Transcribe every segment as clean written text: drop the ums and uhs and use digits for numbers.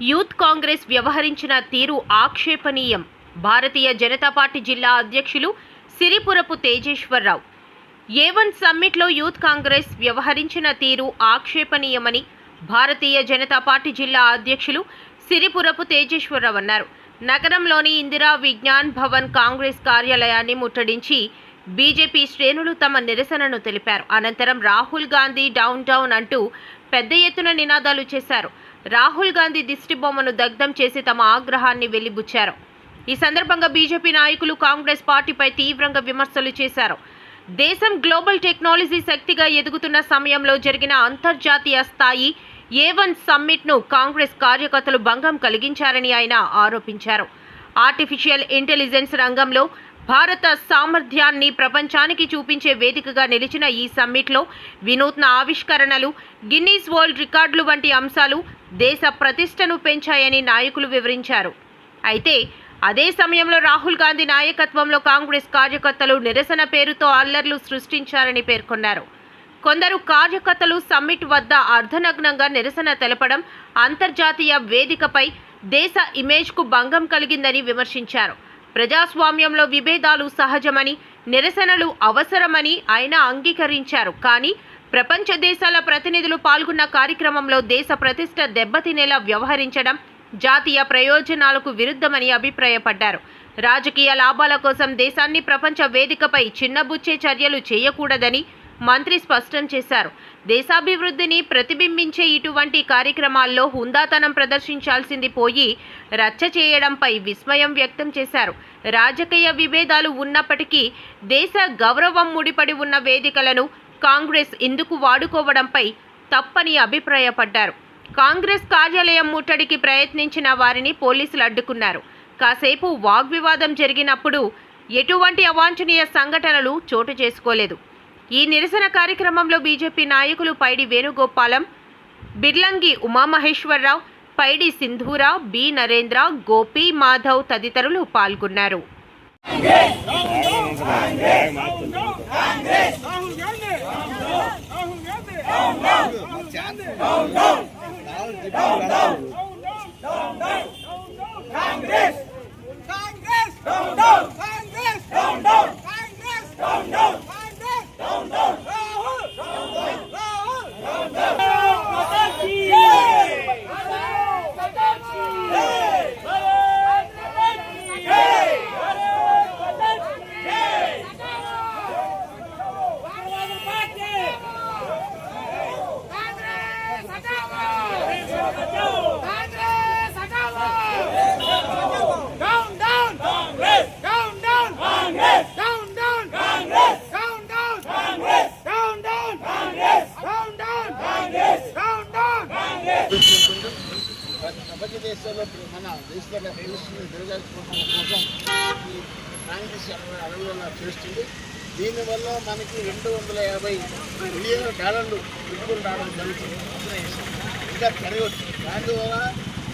Youth Congress వ్యవహరించిన తీరు ఆక్షేపణీయం. Bharatiya Janata party జిల్లా అధ్యక్షులు సిరిపురపు తేజేశ్వరరావు. A1 సమ్మిట్లో యూత్ కాంగ్రెస్ వ్యవహరించిన తీరు ఆక్షేపణీయమని భారతీయ జనతా పార్టీ జిల్లా అధ్యక్షులు సిరిపురపు తేజేశ్వరరావు అన్నారు. నగరంలోని ఇందిరా విజ్ఞాన్ భవన్ కాంగ్రెస్ కార్యాలయాన్ని ముట్టడించి బీజేపీ శ్రేణులు తమ నిరసనను తెలిపారు. అనంతరం రాహుల్ గాంధీ డౌన్ డౌన్ అంటూ పెద్ద ఎత్తున నినాదాలు చేశారు. రాహుల్ గాంధీ దిష్టిబొమ్మను దగ్ధం చేసి తమ ఆగ్రహాన్ని వెలిబుచ్చారు. ఈ సందర్భంగా బీజేపీ నాయకులు కాంగ్రెస్ పార్టీపై తీవ్రంగా విమర్శలు చేశారు. దేశం గ్లోబల్ టెక్నాలజీ శక్తిగా ఎదుగుతున్న సమయంలో జరిగిన అంతర్జాతీయ స్థాయి A1 సమ్మిట్ను కాంగ్రెస్ కార్యకర్తలు భంగం కలిగించారని ఆయన ఆరోపించారు. ఆర్టిఫిషియల్ ఇంటెలిజెన్స్ రంగంలో భారత సామర్థ్యాన్ని ప్రపంచానికి చూపించే వేదికగా నిలిచిన ఈ సమ్మిట్లో వినూత్న ఆవిష్కరణలు, గిన్నీస్ వరల్డ్ రికార్డులు వంటి అంశాలు దేశ ప్రతిష్టను పెంచాయని నాయకులు వివరించారు. అయితే అదే సమయంలో రాహుల్ గాంధీ నాయకత్వంలో కాంగ్రెస్ కార్యకర్తలు నిరసన పేరుతో అల్లర్లు సృష్టించారని పేర్కొన్నారు. కొందరు కార్యకర్తలు సమ్మిట్ వద్ద అర్ధనగ్నంగా నిరసన తెలపడం అంతర్జాతీయ వేదికపై దేశ ఇమేజ్కు భంగం కలిగిందని విమర్శించారు. ప్రజాస్వామ్యంలో విభేదాలు సహజమని, నిరసనలు అవసరమని ఆయన అంగీకరించారు. కానీ ప్రపంచ దేశాల ప్రతినిధులు పాల్గొన్న కార్యక్రమంలో దేశ ప్రతిష్ట దెబ్బతినేలా వ్యవహరించడం జాతీయ ప్రయోజనాలకు విరుద్ధమని అభిప్రాయపడ్డారు. రాజకీయ లాభాల కోసం దేశాన్ని ప్రపంచ వేదికపై చిన్నబుచ్చే చర్యలు చేయకూడదని మంత్రి స్పష్టం చేశారు. దేశాభివృద్ధిని ప్రతిబింబించే ఇటువంటి కార్యక్రమాల్లో హుందాతనం ప్రదర్శించాల్సింది పోయి రచ్చ చేయడంపై విస్మయం వ్యక్తం చేశారు. రాజకీయ విభేదాలు ఉన్నప్పటికీ దేశ గౌరవం ముడిపడి ఉన్న వేదికలను కాంగ్రెస్ ఇందుకు వాడుకోవడంపై తప్పని అభిప్రాయపడ్డారు. కాంగ్రెస్ కార్యాలయం ముట్టడికి ప్రయత్నించిన వారిని పోలీసులు అడ్డుకున్నారు. కాసేపు వాగ్వివాదం జరిగినప్పుడు ఎటువంటి అవాంఛనీయ సంఘటనలు చోటు చేసుకోలేదు. ఈ నిరసన కార్యక్రమంలో బీజేపీ నాయకులు పైడి వేణుగోపాలం, బిర్లంగి ఉమామహేశ్వరరావు, పైడి సింధూర, బి నరేంద్ర, గోపి మాధవ్ తదితరులు పాల్గొన్నారు. ప్రపంచ దేశాల్లో మన దేశంలో మెరుగైపోవడం కోసం ఈ కాంగ్రెస్ అడవులలో చేస్తుంది. దీనివల్ల మనకి $250 బిలియన్ పెట్టుబడి రావడం జరుగుతుంది. ఇంకా పెరగవచ్చు. దానివల్ల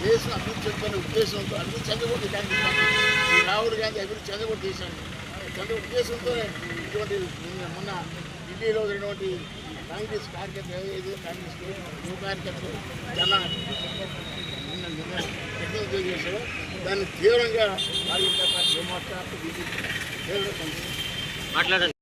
దేశం అభివృద్ధి చెందుతున్న ఉద్దేశంతో అభివృద్ధి చెందకూడదు. ఈ రాహుల్ గాంధీ అభివృద్ధి చెందకూడదు దేశాన్ని చెందకూడదు ఉద్దేశంతో ఇటువంటి మొన్న ఢిల్లీలో ఉన్నటువంటి కాంగ్రెస్ కార్యకర్తలు కాంగ్రెస్ యువ కార్యకర్తలు చాలా నిర్ణయం చేశారు. దాన్ని తీవ్రంగా భారతీయ పార్టీ విమర్శ తీవ్రంగా మాట్లాడారు.